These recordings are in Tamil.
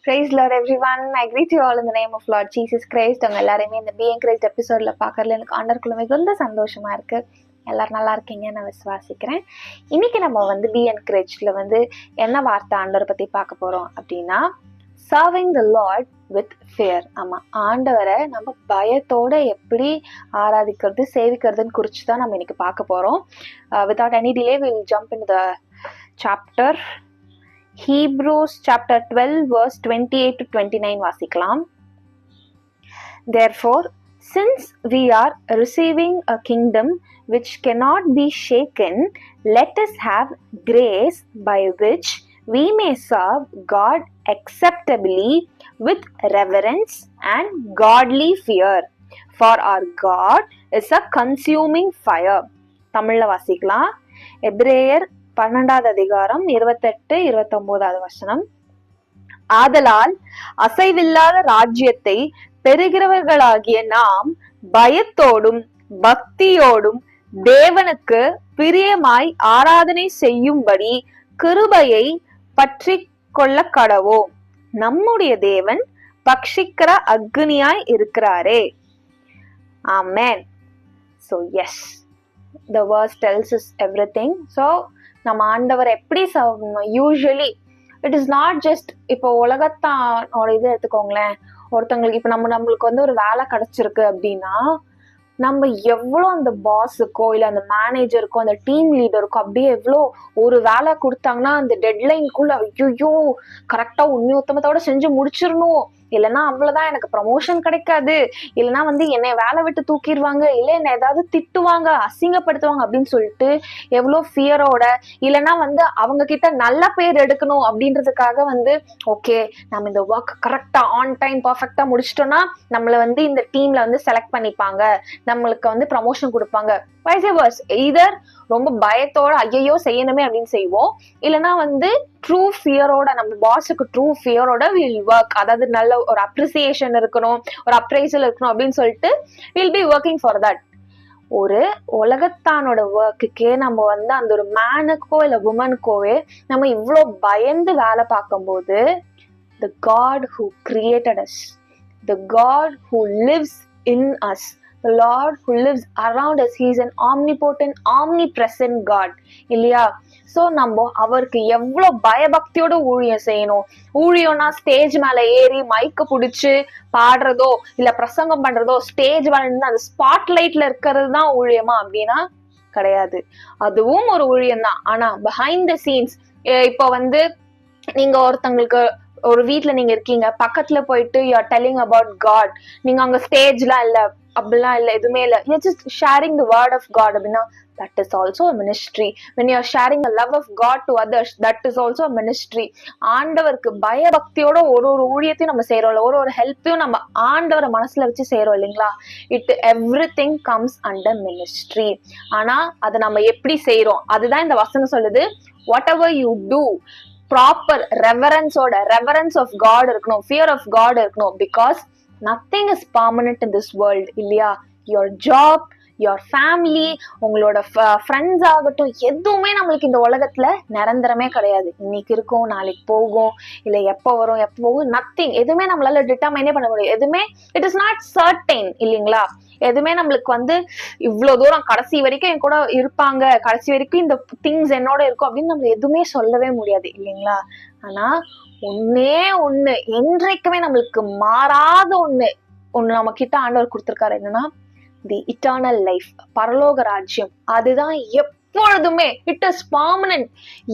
Praise Lord everyone. I greet you all in the name of Lord Jesus Christ. உங்க எல்லாரையுமே இந்த Be Encouraged எபிசோட்ல பார்க்கறதுல எனக்கு ஆண்டவருக்குள்ள மிகுந்த சந்தோஷமா இருக்கு. எல்லாரும் நல்லா இருக்கீங்க நான் விசுவாசிக்கிறேன். இன்னைக்கு நம்ம Be Encouragedல என்ன வார்த்தை ஆண்டவரை பத்தி பார்க்க போறோம் அப்படின்னா serving the Lord with fear. ஆமா, ஆண்டவரை நம்ம பயத்தோட எப்படி ஆராதிக்கிறது சேவிக்கிறதுன்னு குறித்து தான் நம்ம இன்னைக்கு பார்க்க போறோம். Without any delay we will jump into the chapter. Hebrews chapter 12 verse 28 to 29 வாசிக்கலாம். Therefore, since we are receiving a kingdom which cannot be shaken, let us have grace by which we may serve God acceptably with reverence and godly fear. For our God is a consuming fire. தமிழ்ல வாசிக்கலாம். எபிரேயர் 12வது அதிகாரம் 28-29 வசனம். ஆதலால் அசைவில்லாத ராஜ்யத்தை பெறுகிறவர்களாகிய நாம் பயத்தோடும் பக்தியோடும் தேவனுக்கு பிரியமாய் ஆராதனை செய்யும்படி கிருபையை பற்றி கொள்ள கடவோம். நம்முடைய தேவன் பட்சிக்கிற அக்னியாய் இருக்கிறாரே. ஆமென். So yes, the verse tells us everything. So நம்ம ஆண்டவர் எப்படி serve usually it is not just இப்போ உலகத்தானோட இது எடுத்துக்கோங்களேன். ஒருத்தவங்களுக்கு இப்போ நம்மளுக்கு ஒரு வேலை கிடைச்சிருக்கு அப்படின்னா நம்ம எவ்வளோ அந்த பாஸுக்கோ இல்லை அந்த மேனேஜருக்கோ அந்த டீம் லீடருக்கோ அப்படியே எவ்வளோ ஒரு வேலை கொடுத்தாங்கன்னா அந்த டெட்லைனுக்குள்ள ஐயோ கரெக்டாக உண்மையுத்தமத்தோட செஞ்சு முடிச்சிடணும், இல்லைன்னா அவ்வளோதான் எனக்கு ப்ரமோஷன் கிடைக்காது, இல்லைன்னா என்னை வேலை விட்டு தூக்கிடுவாங்க, இல்லை என்னை ஏதாவது திட்டுவாங்க அசிங்கப்படுத்துவாங்க அப்படின்னு சொல்லிட்டு எவ்வளோ ஃபியரோட, இல்லைன்னா அவங்க கிட்ட நல்ல பேர் எடுக்கணும் அப்படின்றதுக்காக ஓகே நம்ம இந்த ஒர்க் கரெக்டாக ஆன் டைம் பர்ஃபெக்டாக முடிச்சிட்டோம்னா நம்மளை இந்த டீம்ல செலக்ட் பண்ணிப்பாங்க, நம்மளுக்கு ப்ரமோஷன் கொடுப்பாங்க. வைஸ் வர்ஸ் எய்தர் ரொம்ப பயத்தோட ஐயோ செய்யணுமே அப்படின்னு செய்வோம், இல்லைன்னா ட்ரூ ஃபியரோட நம்ம பாஸுக்கு ட்ரூ ஃபியரோட வில் ஒர்க், அதாவது நல்ல ஒரு அப்ரிசியேஷன் இருக்கணும், ஒரு அப்ரைசல் இருக்கணும் அப்படின்னு சொல்லிட்டு will be working for that. ஒரு உலகத்தானோட ஒர்க்குக்கே நம்ம அந்த ஒரு மேனுக்கோ இல்லை உமனுக்கோவே நம்ம இவ்வளோ பயந்து வேலை பார்க்கும்போது the God who created us, the God who lives in us, the Lord who lives around us, he is an omnipotent omnipresent God இல்லையா? ஸோ நம்ம அவருக்கு எவ்வளோ பயபக்தியோட ஊழியம் செய்யணும். ஊழியம்னா ஸ்டேஜ் மேலே ஏறி மைக்கு பிடிச்சி பாடுறதோ இல்லை பிரசங்கம் பண்ணுறதோ ஸ்டேஜ் மேலே அந்த ஸ்பாட்லைட்ல இருக்கிறது தான் ஊழியமா அப்படின்னா கிடையாது. அதுவும் ஒரு ஊழியம் தான். ஆனால் பிஹைண்ட் த சீன்ஸ் இப்போ நீங்க ஒருத்தங்களுக்கு ஒரு வீட்டுல நீங்க இருக்கீங்க, பக்கத்துல போயிட்டு you are telling about God, நீங்க அங்க ஸ்டேஜ்லாம் இல்ல அப்படிலாம் இல்லை எதுவுமே இல்லை, you just sharing the word of God அப்படின்னா that is also a ministry. When you are sharing the love of God to others, that is also a ministry. ஆண்டவருக்கு பயபக்தியோட ஒரு ஊழியத்தையும் நம்ம செய்யறோம், ஒரு ஹெல்ப்பையும் நம்ம ஆண்டவரை மனசுல வச்சு செய்யறோம் இல்லைங்களா? everything comes under ministry. ஆனா அதை நம்ம எப்படி செய்யறோம் அதுதான் இந்த வசனம் சொல்லுது. whatever you do ப்ராப்பர் ரெவரன்ஸோட ரெவரன்ஸ் ஆஃப் காட் இருக்கணும், ஃபியர் ஆஃப் காட் இருக்கணும். Because nothing is permanent in this world இல்லையா? யுவர் ஜாப், யுவர் ஃபேமிலி, உங்களோட ஃப்ரெண்ட்ஸ் ஆகட்டும், எதுவுமே நம்மளுக்கு இந்த உலகத்துல நிரந்தரமே கிடையாது. இன்னைக்கு இருக்கும் நாளைக்கு போகும், இல்லை எப்போ வரும் எப்போ போகும், நத்திங். எதுவுமே நம்மளால டிட்டர்மைனே பண்ண முடியாது. எதுவுமே இட் இஸ் நாட் சர்டைன் இல்லைங்களா? எதுவுமே நம்மளுக்கு இவ்வளவு தூரம் கடைசி வரைக்கும் என் கூட இருப்பாங்க, கடைசி வரைக்கும் இந்த திங்ஸ் என்னோட இருக்கும் அப்படின்னு நம்ம எதுவுமே சொல்லவே முடியாது இல்லைங்களா? ஆனா ஒன்னே ஒண்ணு என்றைக்குமே நம்மளுக்கு மாறாத ஒண்ணு நம்ம கிட்ட ஆண்டவர் கொடுத்திருக்காரு. என்னன்னா தி இட்டர்னல் லைஃப், பரலோக ராஜ்யம். அதுதான் எப்பொழுதுமே இட் இஸ் பர்மனன்ட்.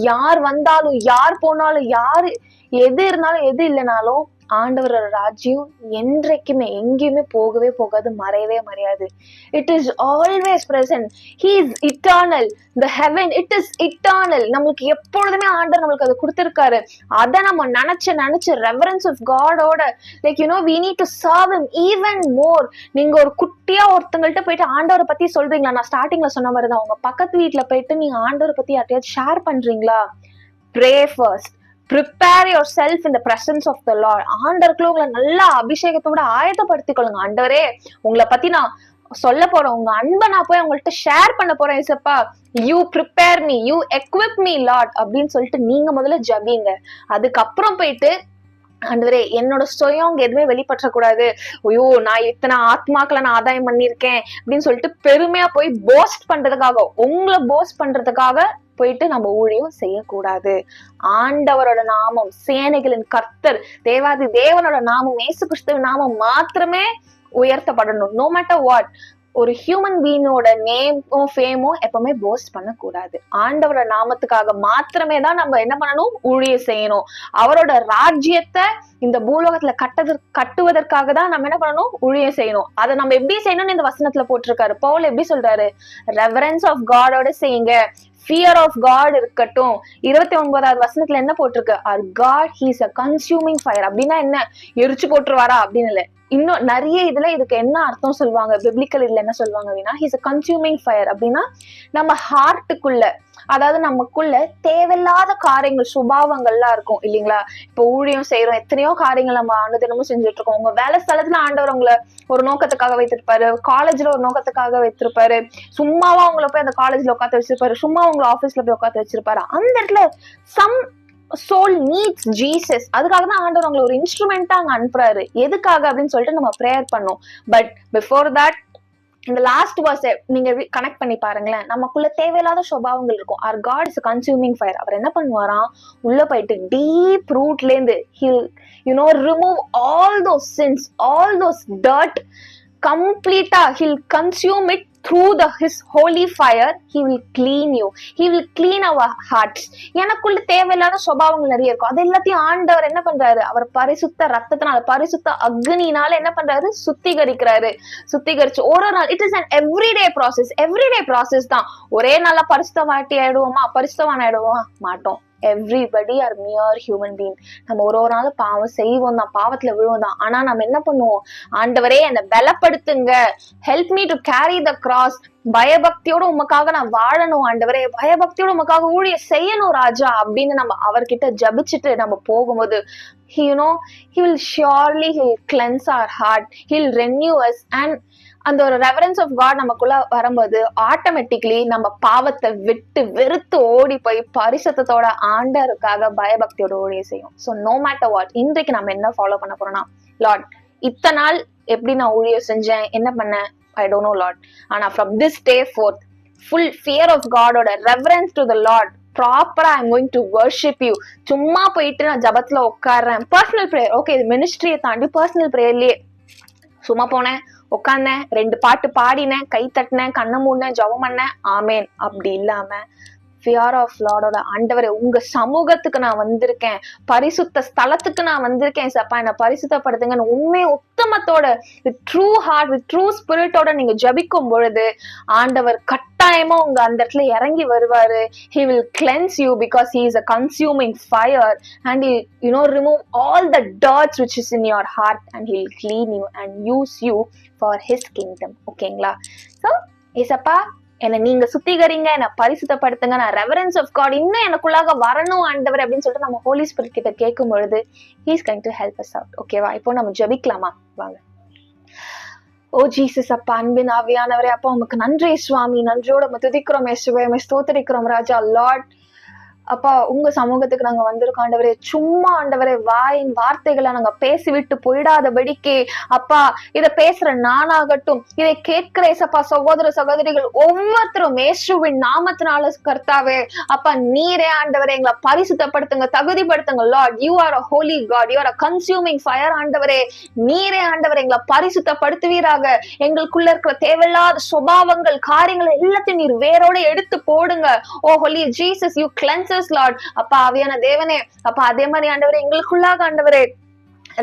யார் வந்தாலும் யார் போனாலும் யாரு எது இருந்தாலும் எது இல்லைனாலும் ஆண்டவரோட ராஜ்யம் என்றைக்குமே எங்கேயுமே போகவே போகாது, மறையவே மறையாது. It is always present. He is eternal. The heaven it is eternal. நம்மளுக்கு எப்பொழுதுமே ஆண்டவர் நம்மளுக்கு அதை கொடுத்திருக்காரு. அதை நம்ம நினைச்சு ரெவரன்ஸ் ஆஃப் காடோட like we need to serve him even more. நீங்க ஒரு குட்டியா ஒருத்தங்கள்ட்ட போயிட்டு ஆண்டவரை பத்தி சொல்றீங்களா? நான் ஸ்டார்டிங்ல சொன்ன மாதிரி தான், உங்க பக்கத்து வீட்டுல போயிட்டு நீங்க ஆண்டவரை பத்தி யார்ட்டையாவது ஷேர் பண்றீங்களா? Pray first. Prepare yourself in the presence of the Lord. ஆண்டவருக்குள்ள உங்களை நல்லா அபிஷேகத்தோட ஆயத்தப்படுத்திக் கொள்ளுங்க. ஆண்டவரே உங்களை பத்தி நான் சொல்ல போறேன், உங்க அன்பை நான் போய் அவங்கள்ட்ட ஷேர் பண்ண போறேன். இசப்பா you prepare me, you equip me Lord அப்படின்னு சொல்லிட்டு நீங்க முதல்ல ஜபிங்க. அதுக்கப்புறம் போயிட்டு ஆண்டவரே என்னோட சுயம் அங்க எதுவுமே வெளிப்பற்றக்கூடாது, ஐயோ நான் இத்தனை ஆத்மாக்களை நான் ஆதாயம் பண்ணியிருக்கேன் அப்படின்னு சொல்லிட்டு பெருமையா போய் போஸ்ட் பண்றதுக்காக, உங்களை போஸ்ட் பண்றதுக்காக போயிட்டு நம்ம ஊழியம் செய்யக்கூடாது. ஆண்டவரோட நாமம், சேனைகளின் கர்த்தர் தேவாதி தேவனோட நாமம், இயேசு கிறிஸ்துவின் நாமம் மாத்திரமே உயர்த்தப்படணும். No matter what. ஒரு ஹியூமன் பீயினோட நேமும் ஃபேமும் எப்பவுமே போஸ்ட் பண்ணக்கூடாது. ஆண்டவரோட நாமத்துக்காக மாத்திரமே தான் நம்ம என்ன பண்ணணும், ஊழியம் செய்யணும். அவரோட ராஜ்யத்தை இந்த பூலோகத்துல கட்டுவதற்காக தான் நம்ம என்ன பண்ணணும், ஊழியம் செய்யணும். அதை நம்ம எப்படி செய்யணும்னு இந்த வசனத்துல போட்டிருக்காரு. பவுல் எப்படி சொல்றாரு, ரெவரன்ஸ் ஆஃப் காடோட செய்யுங்க, ஃபியர் ஆஃப் காட் இருக்கட்டும். 29வது வசனத்துல என்ன போட்டிருக்கு, our God he is a consuming fire. அப்படின்னா என்ன, எரிச்சு போட்டுருவாரா அப்படின்னு இல்ல. இன்னும் நிறைய இதுல இதுக்கு என்ன அர்த்தம் சொல்லுவாங்க, பிப்ளிக்கல் இதுல என்ன சொல்லுவாங்க அப்படின்னா, ஹீஸ் அ கன்சியூமிங் ஃபயர். அப்படின்னா நம்ம ஹார்ட்டுக்குள்ள, அதாவது நமக்குள்ள தேவையில்லாத காரியங்கள், சுபாவங்கள்லாம் இருக்கும் இல்லைங்களா. இப்போ ஊழியம் செய்யறோம், எத்தனையோ காரியங்கள் நம்ம அனுதினமும் செஞ்சுட்டு இருக்கோம். உங்க வேலை ஸ்தலத்துல ஆண்டவர் உங்களை ஒரு நோக்கத்துக்காக வைத்திருப்பாரு, காலேஜ்ல ஒரு நோக்கத்துக்காக வைத்திருப்பாரு, சும்மாவா உங்களை போய் அந்த காலேஜ்ல உட்காந்து வச்சிருப்பாரு, சும்மா உங்களை ஆபீஸ்ல போய் உட்காந்து வச்சிருப்பாரு. அந்த இடத்துல சம் soul needs Jesus. அதுக்காக தான் ஆண்டவர் உங்களை ஒரு இன்ஸ்ட்ருமெண்டா அங்க அனுப்புறாரு. எதுக்காக அப்படின்னு சொல்லிட்டு நம்ம ப்ரேயர் பண்ணோம். பட் பிஃபோர் தட் இந்த லாஸ்ட் வர்ஸ் நீங்க கனெக்ட் பண்ணி பாருங்களேன். நமக்குள்ள தேவையில்லாத சுபாவங்கள் இருக்கும். our God is a consuming fire. அவர் என்ன பண்ணுவாராம், உள்ள போயிட்டு டீப் ரூட்ல இருந்து he'll remove all those sins, all those dirt completely. he'll consume it through his holy fire. he will clean you, he will clean our hearts. எனக்குள்ள தேவையில்லாத சுபாவங்கள் நிறைய இருக்கும். அது எல்லாத்தையும் ஆண்டவர் என்ன பண்றாரு, அவர் பரிசுத்த ரத்தத்தினால, பரிசுத்த அக்னினால என்ன பண்றாரு, சுத்திகரிச்சு ஒரு நாள். It is an everyday process தான். ஒரே நாளா பரிசுத்தமாட்டி ஆயிடுவோமா, பரிசுத்தவான் ஆயிடுவோமா, மாட்டோம். Everybody are mere human being. நம்ம ஒரு நாள் பாவம் செய்வோம் தான், பாவத்துல விழுவோம் தான். ஆனா நம்ம என்ன பண்ணுவோம், ஆண்டவரே என்னை பலப்படுத்துங்க, help me to carry the cross. பயபக்தியோட உமக்காக நான் வாழணும் ஆண்டவரே, பயபக்தியோட உமக்காக ஊழிய செய்யணும் ராஜா அப்படின்னு நம்ம அவர்கிட்ட ஜபிச்சுட்டு நம்ம போகும்போது, he will surely cleanse our heart, he'll renew us. and அந்த ஒரு ரெவரன்ஸ் ஆஃப் காட் நமக்குள்ள வரும்போது ஆட்டோமேட்டிக்லி நம்ம பாவத்தை விட்டு வெறுத்து ஓடி போய் பரிசுத்தத்தோட ஆண்டவருக்காக பயபக்தியோட ஓடிய செய்யும். ஸோ நோ மேட்டர் வாட், இன்றைக்கு நம்ம என்ன ஃபாலோ பண்ண போறோம்னா, லார்ட் இத்தனை நாள் எப்படி நான் ஊழியம் செஞ்சேன், என்ன பண்ணேன், ஐ டோன்ட் நோ லார்ட். ஆனா from this day forth full fear of காடோட ரெவரன்ஸ் டு த லார்ட், ப்ராப்பரா I'm going to worship you. சும்மா போயிட்டு நான் ஜபத்துல உட்காடுறேன், பர்சனல் ப்ரேயர், ஓகே இது மினிஸ்ட்ரியை தாண்டி பர்சனல் ப்ரேயர்லயே சும்மா போனேன், உட்காந்தேன், 2 பாட்டு பாடினேன், கை தட்டினேன், கண்ணை மூடினேன், ஜெபம் பண்ணேன், ஆமேன். அப்படி இல்லாம ஃபியர் ஆஃப் லார்டோட, ஆண்டவரே உங்க சமூகத்துக்கு நான் வந்திருக்கேன், பரிசுத்த ஸ்தலத்துக்கு நான் வந்திருக்கேன் சப்பா, என்ன பரிசுத்தப்படுத்துங்க உண்மை உத்தமத்தோட, with true heart, with true ஸ்பிரிட்டோட நீங்க ஜபிக்கும் பொழுது ஆண்டவர் கட்டாயமா உங்க அந்த இடத்துல இறங்கி வருவாரு. he will cleanse you because he is a consuming fire and he remove all the dirt which is in your heart and he will clean you and use you for his kingdom. ஓகேங்களா? ஸோ ஏசப்பா என்னை நீங்க சுத்திகரிங்க, என்னை பரிசுத்தப்படுத்துங்க, நான் ரெவரன்ஸ் ஆஃப் காட் இன்னும் எனக்குள்ளாக வரணும் ஆண்டவர் அப்படின்னு சொல்லிட்டு நம்ம ஹோலி ஸ்பிரிட் கிட்ட கேட்கும் பொழுது he is going to help us out. ஓகேவா? இப்போ நம்ம ஜெபிக்கலாமா? வாங்க. ஓ ஜீசஸ் அப்பா, அன்பின் ஆவியானவரே அப்பா, உமக்கு நன்றி சுவாமி, நன்றியோட துதிக்கிறோம் இயேசுவே, ஸ்தோத்திரிக்கிறோம் ராஜா. லார்ட் அப்பா உங்க சமூகத்துக்கு நாங்க வந்திருக்கோம் ஆண்டவரே. சும்மா ஆண்டவரே வாயின் வார்த்தைகளை நாங்க பேசிவிட்டு போயிடாதபடிக்கு அப்பா, இதை பேசுற நானாகட்டும், இதை கேட்கிற ஏசப்பா சகோதர சகோதரிகள் ஒவ்வொருத்தரும் இயேசுவின் நாமத்தினால கர்த்தாவே அப்பா நீரே ஆண்டவரே எங்களை பரிசுத்தப்படுத்துங்க, தகுதிப்படுத்துங்க. Lord you are a holy God, you are a consuming fire. ஆண்டவரே நீரே ஆண்டவரே எங்களை பரிசுத்தப்படுத்துவீராக. எங்களுக்குள்ள இருக்கிற தேவையில்லாத சுபாவங்கள், காரியங்கள் எல்லாத்தையும் நீர் வேரோட எடுத்து போடுங்க. ஓ holy Jesus, you cleanse us Lord. அப்பா ஆவியான தேவனே அப்பா, அதே மாதிரி ஆண்டவரே எங்களுக்குள்ளாக ஆண்டவரே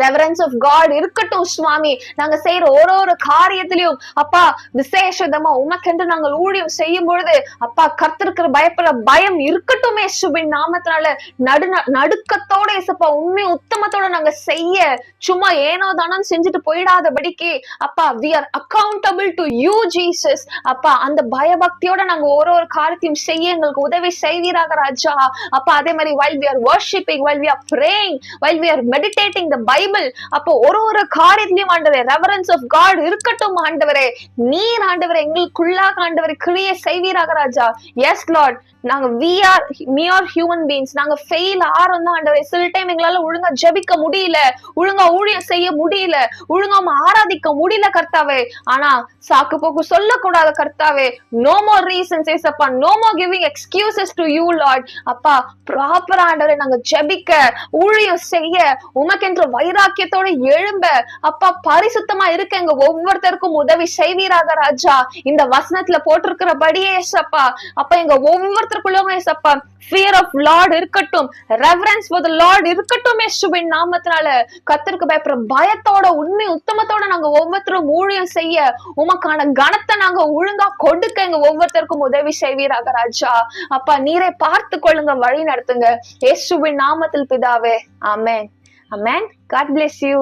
ரெவரன்ஸ் ஆஃப் காட் இருக்கட்டும் சுவாமி. நாங்க செய்யற ஒரு காரியத்திலையும் அப்பா விசேஷமா உமக்கென்று நாங்கள் ஊழியம் செய்யும் பொழுது அப்பா கர்த்தருக்கு பயப்பட பயம் இருக்கட்டும் இயேசுவின் நாமத்தினால. நடுக்கத்தோட ஏசப்பா உண்மை உத்தமத்தோட நாங்க செய்ய, சும்மா ஏனோ தானோ செஞ்சுட்டு போயிடாதபடிக்கு அப்பா we are accountable to you Jesus. அப்பா அந்த பயபக்தியோட நாங்க ஒரு காரியத்தையும் செய்ய எங்களுக்கு உதவி செய்வீராக ராஜா. அப்பா அதே மாதிரி while we are worshiping, while we are praying, while we are meditating the Bible Bible. அப்போ ஒரு காரியத்திலையும் ஆண்டவரே ரெவரன்ஸ் ஆஃப் காட் இருக்கட்டும் ஆண்டவரே. நீர் ஆண்டவரே எங்களுக்குள்ளாக ஆண்டவரே கிரியை செய்வீராக ராஜா. எஸ் லார்ட், நாங்க we are mere human beings. நாங்க ஃபெயில் ஆறோம் தான் ஆண்டவரே. சில டைம் எங்களால ஒழுங்கா ஜெபிக்க முடியல, ஒழுங்கா ஊழியம் செய்ய முடியல, ஒழுங்கா ஆராதிக்க முடியல கர்த்தாவே. ஆனா சாக்கு போக்கு சொல்லக்கூடாத கர்த்தாவே. நோ மோர் ரீசன்ஸ் ஏசப்பா, no more giving excuses to you Lord. அப்பா ப்ராப்பரா ஆண்டவரே நாங்க ஜெபிக்க ஊழியம் செய்ய உமக்கென்ற வைராக்கியத்தோட எழும்ப அப்பா பரிசுத்தமா இருக்க எங்க ஒவ்வொருத்தருக்கும் உதவி செய்வீராக ராஜா. இந்த வசனத்துல போட்டிருக்கிறபடியே ஏசப்பா அப்பா எங்க ஒவ்வொருத்தருக்குள்ளவங்க ஏசப்பா fear of Lord இருக்கட்டும், reverence for the Lord இருக்கட்டும் இயேசுவின் நாமத்தினால. கர்த்தருக்கு பயப்படுற பயத்தோட உண்மை உத்தமத்தோட நாங்க ஒவ்வொருத்தரும் ஊழியம் செய்ய உமக்கான கனத்தை நாங்க ஒழுங்கா கொடுக்க எங்க ஒவ்வொருத்தருக்கும் உதவி செய்வீராக ராஜா. அப்பா நீரை பார்த்து கொள்ளுங்க, வழி நடத்துங்க இயேசுவின் நாமத்தில் பிதாவே. ஆமென். ஆமென். God bless you.